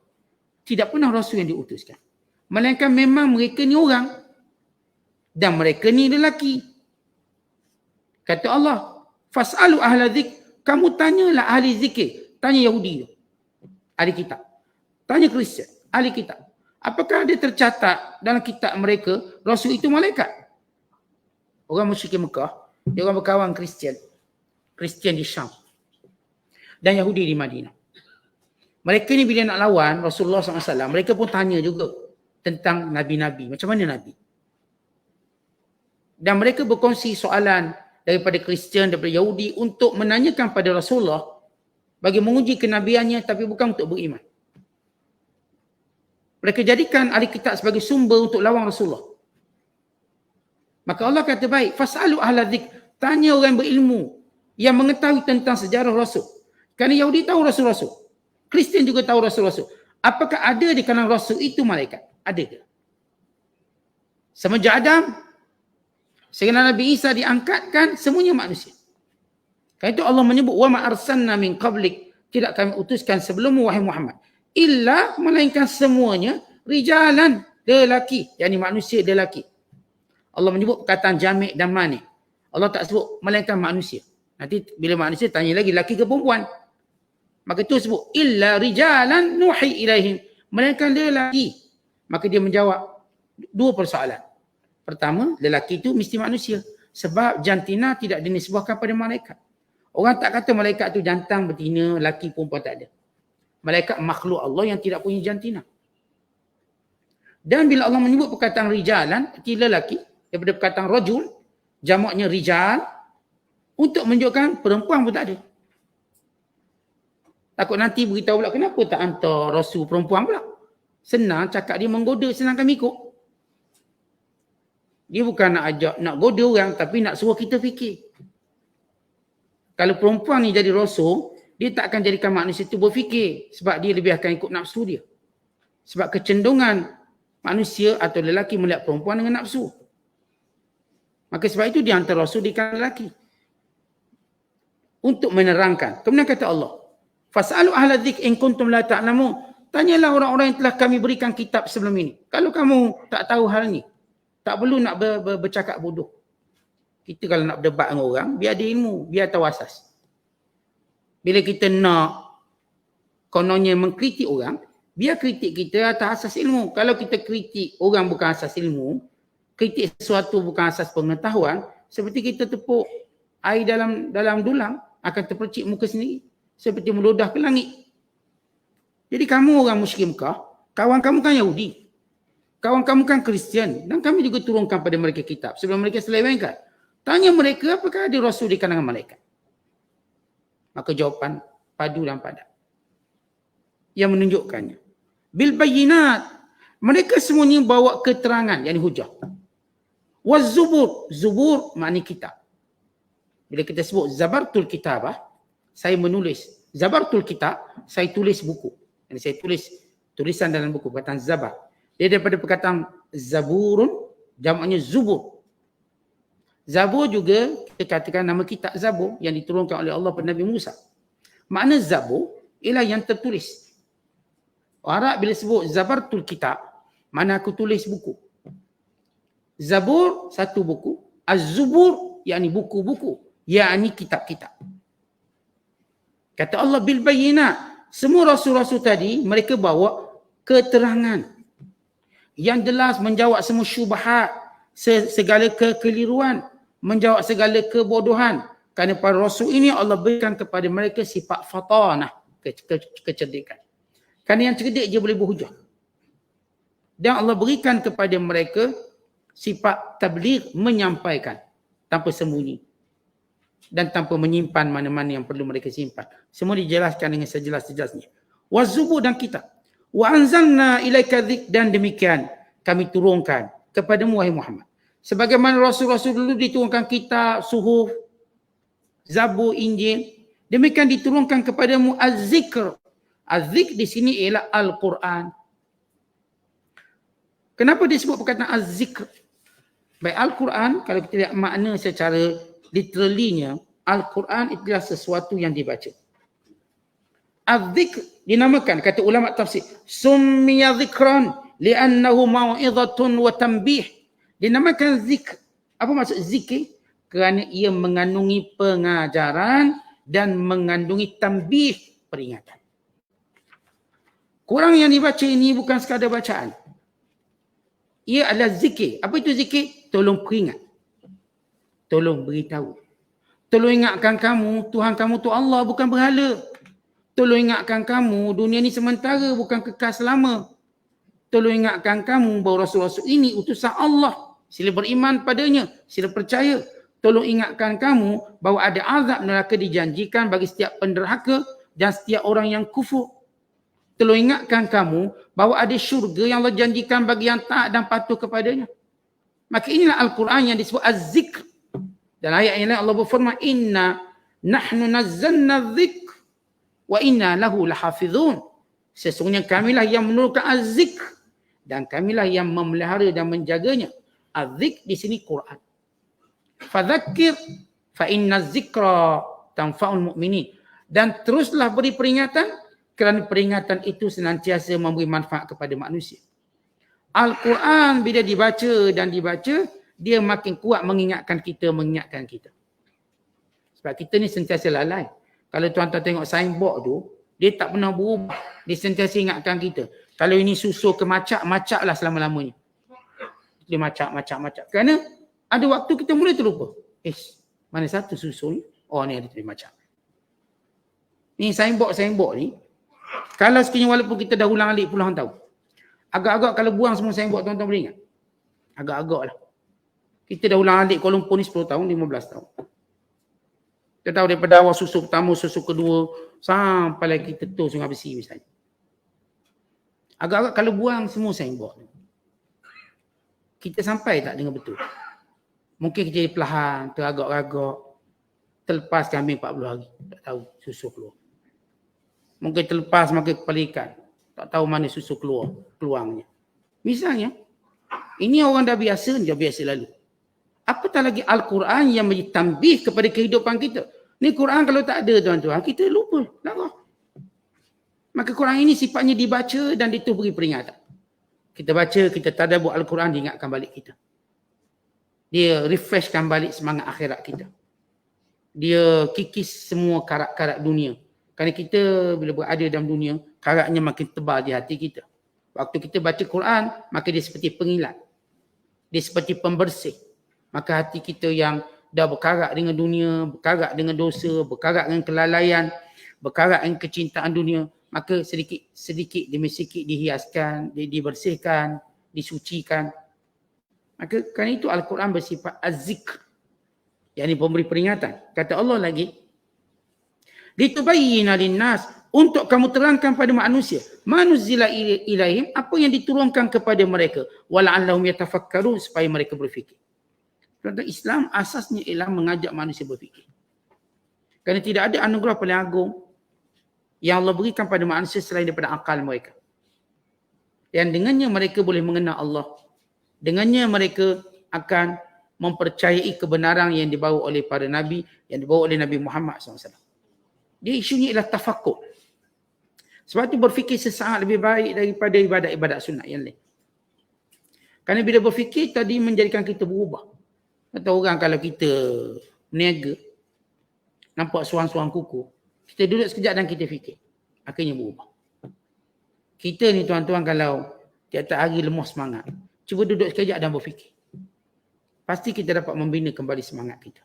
S1: tidak pernah Rasul yang diutuskan. Melainkan memang mereka ni orang. Dan mereka ni lelaki. Kata Allah, fas'alu ahla dzikr, kamu tanyalah ahli zikir. Tanya Yahudi tu, ahli kitab. Tanya Kristian, ahli kitab. Apakah ada tercatat dalam kitab mereka Rasul itu malaikat? Orang musyrik Mekah, dia orang berkawan Kristian. Kristian di Syam dan Yahudi di Madinah. Mereka ni bila nak lawan Rasulullah SAW, mereka pun tanya juga tentang Nabi-Nabi. Macam mana Nabi? Dan mereka berkongsi soalan daripada Kristian, daripada Yahudi untuk menanyakan pada Rasulullah bagi menguji kenabiannya, tapi bukan untuk beriman. Mereka jadikan ahli kitab sebagai sumber untuk lawan Rasulullah. Maka Allah kata baik, fas'alu ahla dzikr, tanya orang berilmu yang mengetahui tentang sejarah Rasul. Kerana Yahudi tahu Rasul-Rasul. Kristian juga tahu Rasul-Rasul. Apakah ada di kalangan Rasul itu malaikat? Ada ke? Semenjak Adam, sehingga Nabi Isa diangkatkan, semuanya manusia. Kerana itu Allah menyebut, wa ma arsalna min qablik, tidak kami utuskan sebelummu wahai Muhammad, illa, melainkan semuanya rijalan, lelaki, yakni manusia lelaki. Allah menyebut perkataan jamik dan manik. Allah tak sebut melainkan manusia. Nanti bila manusia tanya lagi lelaki ke perempuan, maka itu sebut illa rijalan nuhi ilaihim, melainkan lelaki. Maka dia menjawab dua persoalan. Pertama, lelaki itu mesti manusia. Sebab jantina tidak dinisbahkan pada malaikat. Orang tak kata malaikat itu jantan, betina, lelaki, perempuan, tak ada. Malaikat makhluk Allah yang tidak punya jantina. Dan bila Allah menyebut perkataan rijalan, arti lelaki, daripada perkataan rajul, jamaknya rijal, untuk menunjukkan perempuan pun tak ada. Takut nanti beritahu pula, kenapa tak hantar Rasul perempuan pula? Senang cakap dia menggoda, senang kami ikut. Dia bukan nak ajak, nak goda orang, tapi nak suruh kita fikir. Kalau perempuan ni jadi Rasul, dia tak akan jadikan manusia itu berfikir, sebab dia lebih akan ikut nafsu dia. Sebab kecenderungan manusia atau lelaki melihat perempuan dengan nafsu. Maka sebab itu dia hantar Rasul di kalangan lelaki. Untuk menerangkan. Kemudian kata Allah, fas'alu ahla dzikr in kuntum la ta'lamun. Tanyalah orang-orang yang telah kami berikan kitab sebelum ini. Kalau kamu tak tahu hal ni, tak perlu nak bercakap bodoh. Kita kalau nak berdebat dengan orang, biar ada ilmu, biar tahu asas. Bila kita nak kononnya mengkritik orang, biar kritik kita atas asas ilmu. Kalau kita kritik orang bukan asas ilmu, kritik sesuatu bukan asas pengetahuan, seperti kita tepuk air dalam dulang, akan terpercik muka sendiri. Seperti meludah ke langit. Jadi kamu orang musyrik Mekah, kawan kamu kan Yahudi. Kawan kamu kan Kristian. Dan kami juga turunkan pada mereka kitab. Sebelum mereka selewengkan. Tanya mereka apakah ada Rasul di kalangan malaikat. Maka jawapan padu dan padat. Yang menunjukkannya. Bil bayyinat. Mereka semuanya bawa keterangan. Yang hujah. Waz zubur. Zubur makna kitab. Bila kita sebut zabartul kitabah, saya menulis. Zabartul kitab, saya tulis buku. Jadi saya tulis tulisan dalam buku. Perkataan zabar. Dia daripada perkataan zaburun, jamaknya zubur. Zabur juga kita katakan nama kitab Zabur yang diturunkan oleh Allah kepada Nabi Musa. Makna Zabur ialah yang tertulis. Orang Arab bila sebut zabartul kitab, mana aku tulis buku. Zabur satu buku, Az-Zubur yakni buku-buku, yakni kitab-kitab. Kata Allah bil bayyinat, semua rasul-rasul tadi mereka bawa keterangan yang jelas menjawab semua syubhat, segala kekeliruan, menjawab segala kebodohan. Kerana para rasul ini Allah berikan kepada mereka sifat fatanah, kecerdikan. Kerana yang cerdik dia boleh berhujah. Dan Allah berikan kepada mereka sifat tabligh, menyampaikan tanpa sembunyi dan tanpa menyimpan mana-mana yang perlu mereka simpan. Semua dijelaskan dengan sejelas-jelasnya. Waz-Zubur dan kitab. Wa anzalna ilaika dzikr, dan demikian kami turunkan kepadamu wahai Muhammad. Sebagaimana rasul-rasul dulu diturunkan kitab, suhuf, Zabur, Injil, demikian diturunkan kepadamu az-zikr. Az-zikr di sini ialah Al-Quran. Kenapa disebut perkataan az-zikr? Baik, Al-Quran, kalau kita lihat makna secara literally-nya, Al-Quran itulah sesuatu yang dibaca. Az-zikr dinamakan, kata ulama tafsir, summiya zikran li'annahu mau'izatun wa tanbih. Dinamakan zikr. Apa maksud zikir? Kerana ia mengandungi pengajaran dan mengandungi tambih, peringatan. Quran yang dibaca ini bukan sekadar bacaan. Ia adalah zikir. Apa itu zikir? Tolong peringat. Tolong beritahu. Tolong ingatkan kamu, Tuhan kamu tu Allah, bukan berhala. Tolong ingatkan kamu, dunia ni sementara, bukan kekal selama. Tolong ingatkan kamu bahawa Rasul-Rasul ini utusan Allah. Sila beriman padanya, sila percaya. Tolong ingatkan kamu bahawa ada azab neraka dijanjikan bagi setiap penderhaka dan setiap orang yang kufur. Tolong ingatkan kamu bahawa ada syurga yang Allah janjikan bagi yang taat dan patuh kepadanya. Maka inilah Al-Quran yang disebut Az-Zikr. Dan ayat yang lain Allah berfirman, Inna nahnu nazzalna dzikr wa inna lahu lahafizun. Sesungguhnya kamilah yang menurunkan Az-Zikr dan kamilah yang memelihara dan menjaganya. Az-Zikr di sini Quran. Fadzakir fa inna dzikra tanfa'ul mu'minin. Dan teruslah beri peringatan kerana peringatan itu senantiasa memberi manfaat kepada manusia. Al-Quran bila dibaca dan dibaca, dia makin kuat mengingatkan kita. Sebab kita ni sentiasa lalai. Kalau tuan-tuan tengok signboard tu, dia tak pernah berubah. Dia sentiasa ingatkan kita. Kalau ini susu ke macak, macaklah selama-lamanya. Dia macak. Kerana ada waktu kita mula terlupa. Mana satu susu ni? Oh ni ada tadi macak. Ni signboard ni. Kalau sekiranya walaupun kita dah ulang alik puluhan tahun. Agak-agak kalau buang semua signboard, tuan-tuan boleh ingat? Agak-agak lah. Kita dah ulang alik Kuala Lumpur ni 10 tahun, 15 tahun. Kita tahu daripada awal susu pertama, susu kedua, sampai lagi kita tu Sungai Besi misalnya. Agak-agak kalau buang semua signboard, kita sampai tak dengan betul. Mungkin kita jadi perlahan, teragak-agak, terlepas kambing 40 hari. Tak tahu susu keluar. Mungkin terlepas makan kepala ikan. Tak tahu mana susu keluar, peluangnya. Misalnya, ini orang dah biasa lalu. Apatah lagi Al-Quran yang menjadi tambih kepada kehidupan kita. Ni Quran kalau tak ada tuan-tuan, kita lupa. Larah. Maka Quran ini sifatnya dibaca dan itu beri peringatan. Kita baca, kita tadabbur Al-Quran, diingatkan balik kita. Dia refreshkan balik semangat akhirat kita. Dia kikis semua karat-karat dunia. Kerana kita bila berada dalam dunia, karatnya makin tebal di hati kita. Waktu kita baca Quran, maka dia seperti pengilat. Dia seperti pembersih. Maka hati kita yang dah berkarat dengan dunia, berkarat dengan dosa, berkarat dengan kelalaian, berkarat dengan kecintaan dunia, maka sedikit demi sedikit dihiaskan, dibersihkan, disucikan. Maka kerana itu Al-Quran bersifat Az-Zikr, yakni pemberi peringatan. Kata Allah lagi, litubayyina linnas, untuk kamu terangkan pada manusia, manuzzila ilaihim, apa yang diturunkan kepada mereka, wala'allahum yatafakkarun, supaya mereka berfikir. Kerana Islam asasnya ialah mengajak manusia berfikir. Kerana tidak ada anugerah paling agung yang Allah berikan pada manusia selain daripada akal mereka. Dan dengannya mereka boleh mengenal Allah. Dengannya mereka akan mempercayai kebenaran yang dibawa oleh para Nabi, yang dibawa oleh Nabi Muhammad SAW. Dia isunya ialah tafakur. Sebab itu berfikir sesaat lebih baik daripada ibadat-ibadat sunat yang lain. Kerana bila berfikir tadi menjadikan kita berubah. Kata orang kalau kita berniaga, nampak suang-suang kuku, kita duduk sekejap dan kita fikir. Akhirnya berubah. Kita ni tuan-tuan kalau tiap-tiap hari lemah semangat, cuba duduk sekejap dan berfikir. Pasti kita dapat membina kembali semangat kita.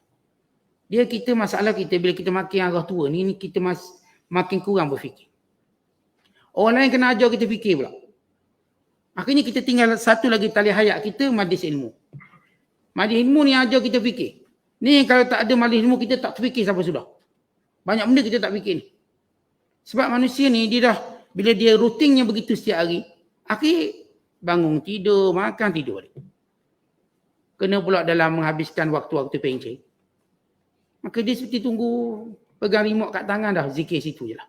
S1: Kita masalah kita bila kita makin arah tua ni kita makin kurang berfikir. Orang lain kena ajar kita fikir pula. Akhirnya kita tinggal satu lagi tali hayat kita, majlis ilmu. Majlis ilmu ni ajar kita fikir. Ni kalau tak ada majlis ilmu kita tak terfikir sampai sudah. Banyak benda kita tak fikir ni. Sebab manusia ni dia dah, bila dia rutinnya begitu setiap hari, akhir bangun tidur, makan tidur balik. Kena pula dalam menghabiskan waktu-waktu pencen. Maka dia seperti tunggu pegang remote kat tangan dah, zikir situ je lah.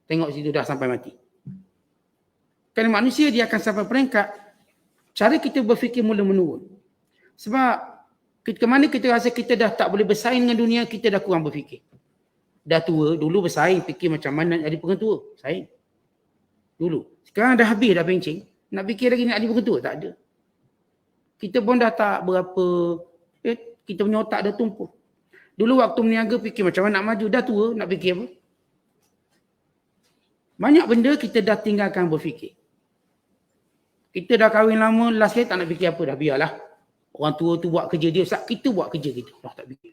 S1: Tengok situ dah sampai mati. Kerana manusia dia akan sampai peringkat cara kita berfikir mula menurun. Sebab ke mana kita rasa kita dah tak boleh bersaing dengan dunia, kita dah kurang berfikir. Dah tua, dulu bersaing, fikir macam mana nak jadi pengetua. Saing. Dulu. Sekarang dah habis dah pencen. Nak fikir lagi nak jadi pengetua? Tak ada. Kita pun dah tak berapa, kita punya otak dah tumpul. Dulu waktu meniaga fikir macam mana nak maju, dah tua nak fikir apa? Banyak benda kita dah tinggalkan berfikir. Kita dah kahwin lama, last kali tak nak fikir apa dah, biarlah. Orang tua tu buat kerja dia, kita buat kerja kita. Dah tak fikir.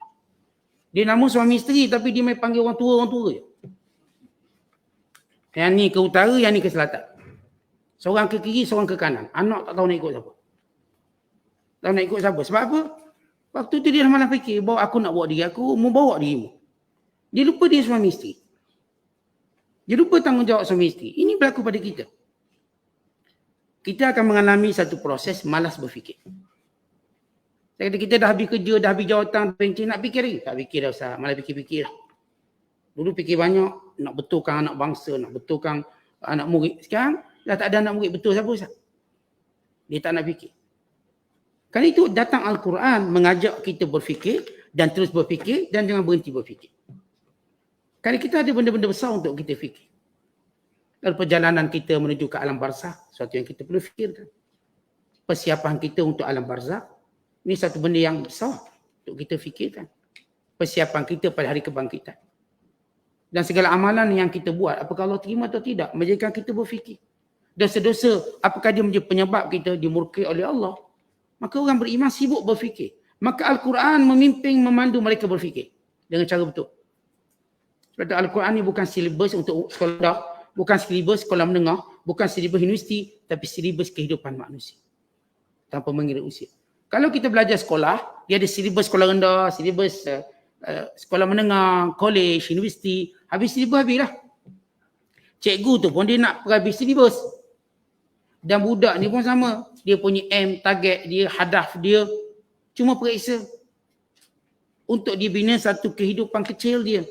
S1: Dia nama suami isteri tapi dia main panggil orang tua je. Yang ni ke utara, yang ni ke selatan. Seorang ke kiri, seorang ke kanan. Anak tak tahu nak ikut siapa. Tak nak ikut siapa. Sebab apa? Waktu tu dia dah malah fikir, bawa aku nak bawa diri aku, mau bawa dirimu. Dia lupa dia suami isteri. Dia lupa tanggungjawab suami isteri. Ini berlaku pada kita. Kita akan mengalami satu proses malas berfikir. Saya kata kita dah habis kerja, dah habis jawatan, pencen, nak fikir lagi? Tak fikir dah Ustaz, malah fikir-fikir lah. Dulu fikir banyak, nak betulkan anak bangsa, nak betulkan anak murid. Sekarang dah tak ada anak murid betul siapa Ustaz? Dia tak nak fikir. Kerana itu datang Al-Quran mengajak kita berfikir dan terus berfikir dan jangan berhenti berfikir. Kerana kita ada benda-benda besar untuk kita fikir. Dalam perjalanan kita menuju ke alam barzakh, sesuatu yang kita perlu fikirkan. Persiapan kita untuk alam barzakh, ini satu benda yang besar untuk kita fikirkan. Persiapan kita pada hari kebangkitan. Dan segala amalan yang kita buat, apakah Allah terima atau tidak, menjadikan kita berfikir. Dosa-dosa, apakah dia menjadi penyebab kita dimurkai oleh Allah? Maka orang beriman sibuk berfikir. Maka Al-Quran memimpin, memandu mereka berfikir. Dengan cara betul. Sebab itu Al-Quran ni bukan silibus untuk sekolah dah, bukan silibus sekolah menengah, bukan silibus universiti, tapi silibus kehidupan manusia. Tanpa mengira usia. Kalau kita belajar sekolah, dia ada silibus sekolah rendah, silibus sekolah menengah, college, universiti. Habis silibus habislah. Cikgu tu pun dia nak habis silibus. Dan budak ni pun sama. Dia punya aim, target dia, hadaf dia. Cuma periksa. Untuk dia bina satu kehidupan kecil dia.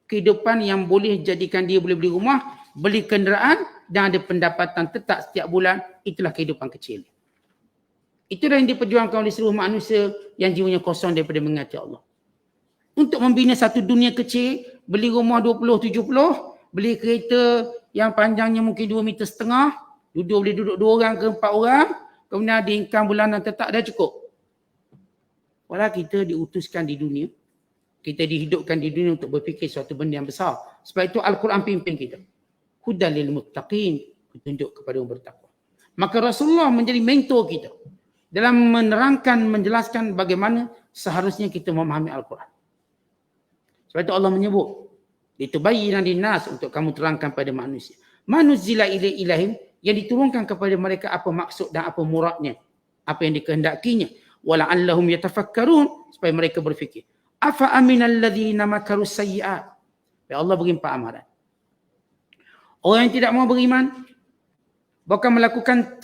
S1: Kehidupan yang boleh jadikan dia boleh beli rumah, beli kenderaan dan ada pendapatan tetap setiap bulan. Itulah kehidupan kecil. Itulah yang diperjuangkan oleh seluruh manusia yang jiwanya kosong daripada mengingati Allah. Untuk membina satu dunia kecil, beli rumah 20-70, beli kereta yang panjangnya mungkin 2,5 meter, boleh duduk 2 orang ke 4 orang, kemudian ada income bulanan tetap, dah cukup. Walau kita diutuskan di dunia, kita dihidupkan di dunia untuk berfikir suatu benda yang besar. Sebab itu Al-Quran pimpin kita. Hudan lil muttaqin, petunjuk kepada orang bertakwa. Maka Rasulullah menjadi mentor kita dalam menerangkan, menjelaskan bagaimana seharusnya kita memahami Al-Quran. Sebab itu Allah menyebut, ditubayyana linnas, untuk kamu terangkan pada manusia. Manuzila ilaihim, yang diturunkan kepada mereka apa maksud dan apa muradnya, apa yang dikehendakinya. Wala'allahum yatafakkarun, supaya mereka berfikir. Afa aminal ladzina makaru sayyi'at. Ya Allah beri 4 amaran. Orang yang tidak mau beriman, bahkan melakukan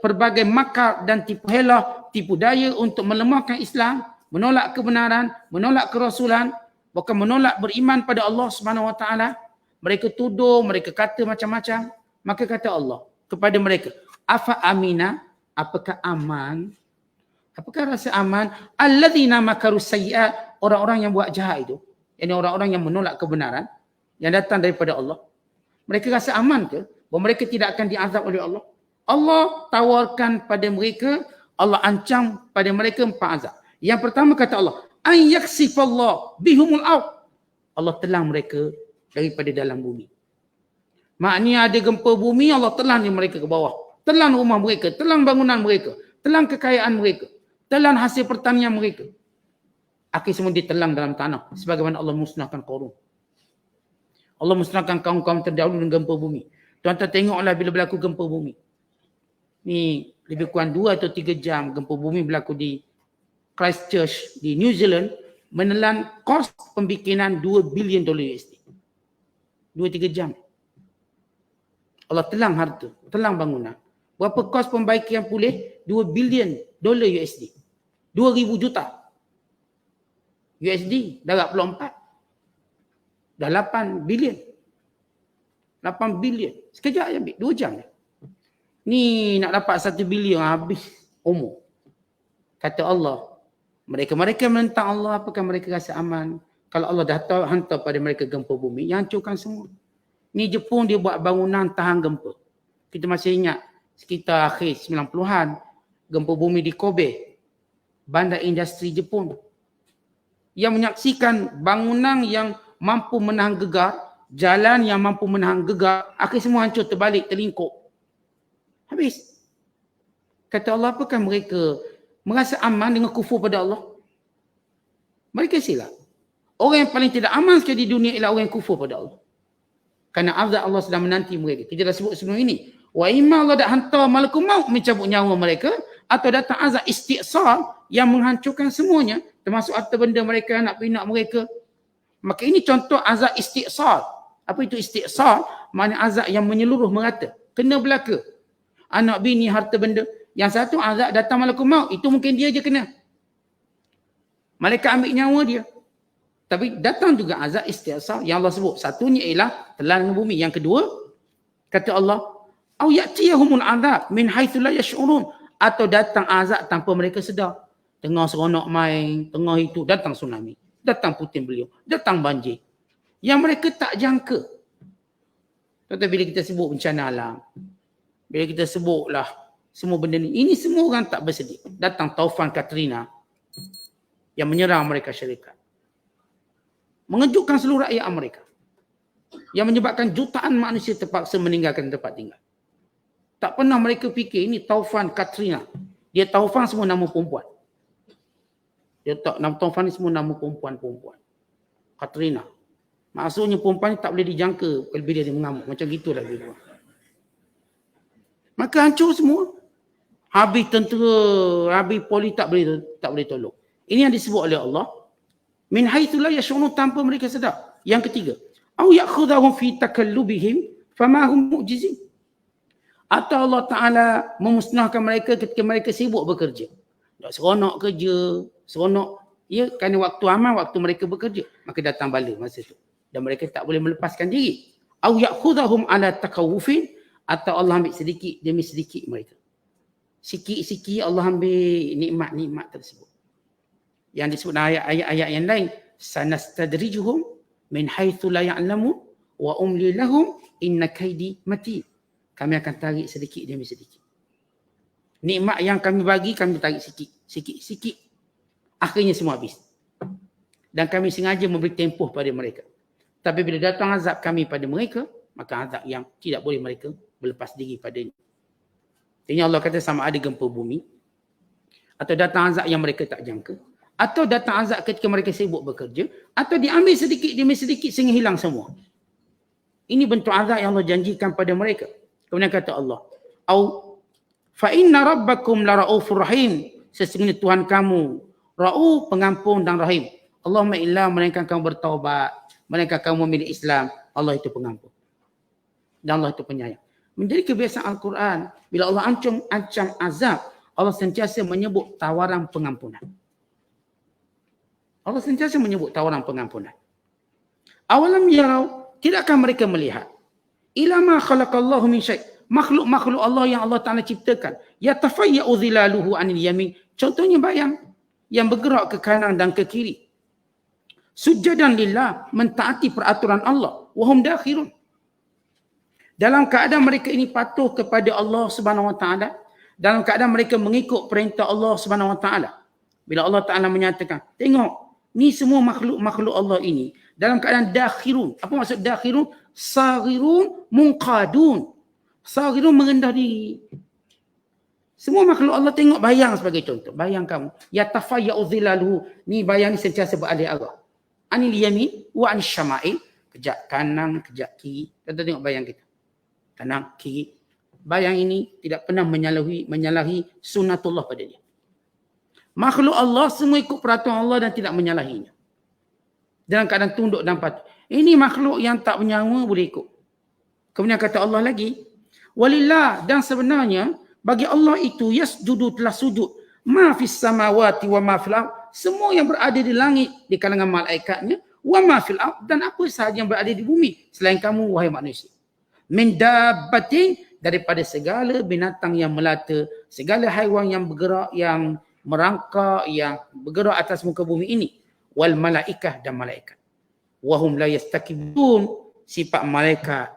S1: pelbagai makar dan tipu hela, tipu daya untuk melemahkan Islam, menolak kebenaran, menolak kerasulan, bahkan menolak beriman pada Allah Subhanahu Wa Taala. Mereka tuduh, mereka kata macam-macam. Maka kata Allah kepada mereka, afa amina, apakah aman? Apakah rasa aman? Alladzina makaru sayyi'at, orang-orang yang buat jahat itu, yakni orang-orang yang menolak kebenaran yang datang daripada Allah. Mereka rasa aman ke bahawa mereka tidak akan diazab oleh Allah? Allah tawarkan pada mereka, Allah ancam pada mereka 4 azab. Yang pertama kata Allah, an yaksifallah bihumul ard. Allah telan mereka daripada dalam bumi. Maknanya ada gempa bumi, Allah telan mereka ke bawah. Telan rumah mereka, telan bangunan mereka, telan kekayaan mereka, telan hasil pertanian mereka. Akhir semua ditelan dalam tanah. Sebagaimana Allah musnahkan Qarun. Allah musnahkan kaum-kaum terdahulu dengan gempa bumi. Tuan-tuan tengoklah bila berlaku gempa bumi. Ni lebih kurang 2 atau 3 jam gempa bumi berlaku di Christchurch di New Zealand, menelan kos pembikinan $2 bilion USD. 2-3 jam. Allah telang harta, telang bangunan. Berapa kos pembaikan pulih? $2 bilion USD. 2,000 juta USD, darab pula 4. Dah 8 bilion. 8 bilion. Sekejap je ambil, 2 jam je. Ni nak dapat 1 bilion habis umur. Kata Allah, mereka-mereka menentang Allah, apakah mereka rasa aman? Kalau Allah dah hantar pada mereka gempa bumi, yang hancurkan semua. Ni Jepun dia buat bangunan tahan gempa. Kita masih ingat sekitar akhir 90-an, gempa bumi di Kobe, bandar industri Jepun, yang menyaksikan bangunan yang mampu menahan gegar, jalan yang mampu menahan gegar, akhir semua hancur, terbalik, terlingkup. Habis. Kata Allah, apakah mereka merasa aman dengan kufur pada Allah? Mereka silap. Orang yang paling tidak aman sekali di dunia ialah orang yang kufur pada Allah. Kerana azab Allah sedang menanti mereka. Kita dah sebut sebelum ini. Wa imma Allah dah hantar malakul maut mencabut nyawa mereka, atau datang azab istiqsal yang menghancurkan semuanya, termasuk harta benda mereka, anak pinak mereka. Maka ini contoh azab istiqsal. Apa itu istiqsal? Maknanya azab yang menyeluruh merata. Kena belaka. Anak bini, harta benda. Yang satu azab datang malakul maut. Itu mungkin dia je kena. Malaikat ambil nyawa dia. Tapi datang juga azab istiqsal yang Allah sebut. Satunya ialah telan bumi. Yang kedua, kata Allah, au ya'tiyahumul azab min haitsu la yash'urun, atau datang azab tanpa mereka sedar. Tengah seronok main, tengah itu datang tsunami, datang puting beliung, datang banjir. Yang mereka tak jangka. Tetapi bila kita sebut bencana alam, bila kita sebutlah semua benda ni, ini semua orang tak bersedia. Datang taufan Katrina yang menyerang mereka syarikat. Mengejutkan seluruh rakyat Amerika. Yang menyebabkan jutaan manusia terpaksa meninggalkan tempat tinggal. Tak pernah mereka fikir ini taufan Katrina. Dia taufan semua nama perempuan. Dia tak, nama taufan ni semua nama perempuan-perempuan. Katrina. Maksudnya perempuan ni tak boleh dijangka bila dia mengamuk. Macam gitulah dia. Maka hancur semua. Habis tentera, habis polis tak boleh tolong. Ini yang disebut oleh Allah. Min haitsu la yash'urun, tanpa mereka sedar. Yang ketiga, au ya'khudhahum fi takallubihim fama hum mu'jizin. Atau Allah Taala memusnahkan mereka ketika mereka sibuk bekerja. Tak seronok kerja, seronok ya, kerana waktu aman, waktu mereka bekerja, maka datang bala masa itu. Dan mereka tak boleh melepaskan diri. Au ya'khudhahum ala takawufin, atau Allah ambil sedikit demi sedikit mereka. Sikit-sikit Allah ambil nikmat-nikmat tersebut. Yang disebut ayat-ayat yang lain, sanastadrijuhum min haitsu la ya'lamun wa umli lahum inna kaidi matin. Kami akan tarik sedikit demi sedikit. Nikmat yang kami bagi, kami tarik sikit. Akhirnya semua habis. Dan kami sengaja memberi tempoh pada mereka. Tapi bila datang azab kami pada mereka, maka azab yang tidak boleh mereka berlepas diri padanya. Ini Allah kata sama ada gempa bumi, atau datang azab yang mereka tak jangka, atau datang azab ketika mereka sibuk bekerja, atau diambil sedikit demi sedikit sehingga hilang semua. Ini bentuk azab yang Allah janjikan pada mereka. Kemudian kata Allah, au fa inna rabbakum la raufur rahim, sesungguhnya Tuhan kamu rauf, pengampun dan rahim. Allahumma illa, melainkan kamu bertaubat, melainkan kamu memilih Islam, Allah itu pengampun dan Allah itu penyayang. Menjadi kebiasaan Al-Quran, bila Allah ancam azab, Allah sentiasa menyebut tawaran pengampunan. Allah sentiasa menyebut tawaran pengampunan. Awalam yarau, tidakkah mereka melihat? Ila ma khalaqallahu min syai', makhluk-makhluk Allah yang Allah Ta'ala ciptakan, yatafayya'u zilaluhu anil yamin. Contohnya bayang yang bergerak ke kanan dan ke kiri. Sujadan lillah, mentaati peraturan Allah. Wahum dakhirun. Dalam keadaan mereka ini patuh kepada Allah Subhanahu Wa Ta'ala, dalam keadaan mereka mengikut perintah Allah Subhanahu Wa Ta'ala. Bila Allah Ta'ala menyatakan, tengok, ni semua makhluk-makhluk Allah ini dalam keadaan dakhirun. Apa maksud dakhirun? Saghirun munqadun. Saghirun merendah diri. Semua makhluk Allah, tengok bayang sebagai contoh. Bayang kamu. Yatafayya'u zilaluhu. Ni bayang ni sentiasa beralih arah. Anil yamin wa anil syama'il. Kejap kanan, kejap kiri. Kita tengok bayang kita. Kanan, kiri. Bayang ini tidak pernah menyalahi sunnatullah pada dia. Makhluk Allah semua ikut peraturan Allah dan tidak menyalahinya. Dalam keadaan tunduk dan patuh. Ini makhluk yang tak bernyawa boleh ikut. Kemudian kata Allah lagi, walillah, dan sebenarnya bagi Allah itu yasjudu, telah sujud, ma fis samawati wa ma fil ard, semua yang berada di langit di kalangan malaikatnya, wa ma fil ard, dan apa sahaja yang berada di bumi selain kamu wahai manusia. Min dabbatin, daripada segala binatang yang melata, segala haiwan yang bergerak, yang merangkak, yang bergerak atas muka bumi ini, wal malaikah, dan malaikat. Wahum la yastakibun, sifat malaikat,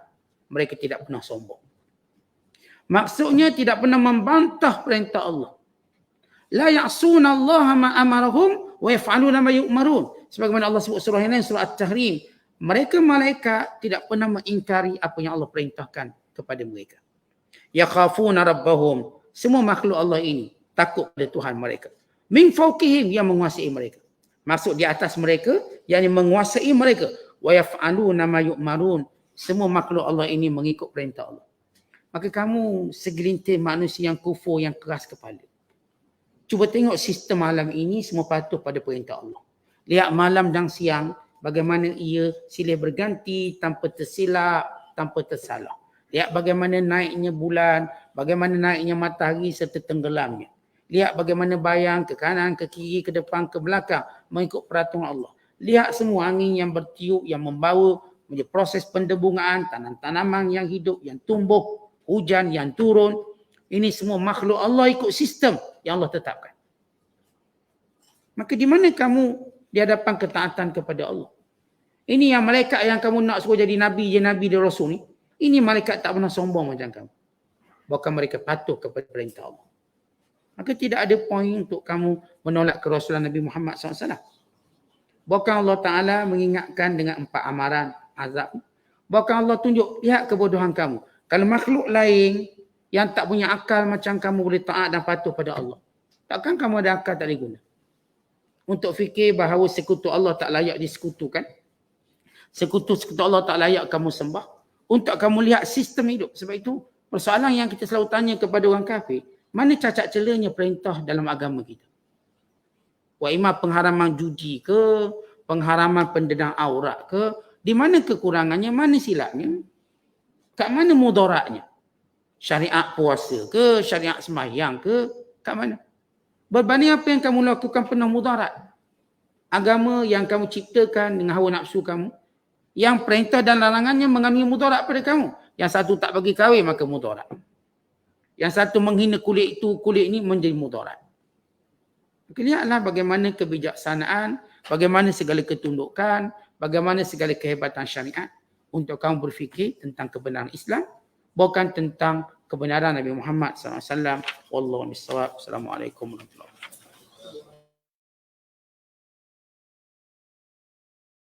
S1: mereka tidak pernah sombong. Maksudnya tidak pernah membantah perintah Allah. La ya'suna Allah ma amarahum wa yaf'aluna ma yu'marun. Sebagaimana Allah sebut surah yang lain, surah At-Tahrim. Mereka malaikat tidak pernah mengingkari apa yang Allah perintahkan kepada mereka. Yakhafuna rabbahum. Semua makhluk Allah ini takut pada Tuhan mereka. Min fawqihim, yang menguasai mereka. Maksud di atas mereka, yang menguasai mereka. Wa yaf'aluna ma yu'marun. Semua makhluk Allah ini mengikut perintah Allah. Maka kamu segelintir manusia yang kufur, yang keras kepala. Cuba tengok sistem alam ini semua patuh pada perintah Allah. Lihat malam dan siang, bagaimana ia silih berganti tanpa tersilap, tanpa tersalah. Lihat bagaimana naiknya bulan, bagaimana naiknya matahari serta tenggelamnya. Lihat bagaimana bayang ke kanan, ke kiri, ke depan, ke belakang mengikut peraturan Allah. Lihat semua angin yang bertiup, yang membawa menjadi proses pendebungan, tanaman yang hidup, yang tumbuh, hujan yang turun. Ini semua makhluk Allah ikut sistem yang Allah tetapkan. Maka di mana kamu di hadapan ketaatan kepada Allah? Ini yang malaikat yang kamu nak suruh jadi nabi, dia rasul ni. Ini malaikat tak pernah sombong macam kamu. Bahkan mereka patuh kepada perintah Allah. Maka tidak ada poin untuk kamu menolak kerasulan Nabi Muhammad SAW. Bahkan Allah Ta'ala mengingatkan dengan 4 amaran azab. Bahkan Allah tunjuk, lihat kebodohan kamu. Kalau makhluk lain yang tak punya akal macam kamu boleh taat dan patuh pada Allah. Takkan kamu ada akal tak boleh guna? Untuk fikir bahawa sekutu Allah tak layak disekutukan. Sekutu-sekutu Allah tak layak kamu sembah. Untuk kamu lihat sistem hidup. Sebab itu persoalan yang kita selalu tanya kepada orang kafir, mana cacat celanya perintah dalam agama kita? Wa imma pengharaman judi ke, pengharaman pendedang aurat ke, di mana kekurangannya, mana silapnya? Kat mana mudaratnya? Syariat puasa ke, syariat sembahyang ke, kat mana? Berbanding apa yang kamu lakukan penuh mudarat. Agama yang kamu ciptakan dengan hawa nafsu kamu, yang perintah dan larangannya mengandungi mudarat pada kamu. Yang satu tak bagi kahwin, maka mudarat. Yang satu menghina kulit itu, kulit ini menjadi mudarat. Lihatlah bagaimana kebijaksanaan, bagaimana segala ketundukan, bagaimana segala kehebatan syariat untuk kamu berfikir tentang kebenaran Islam, bukan tentang kebenaran Nabi Muhammad SAW. Wallahu a'lam bishawab. Assalamualaikum warahmatullahi wabarakatuh.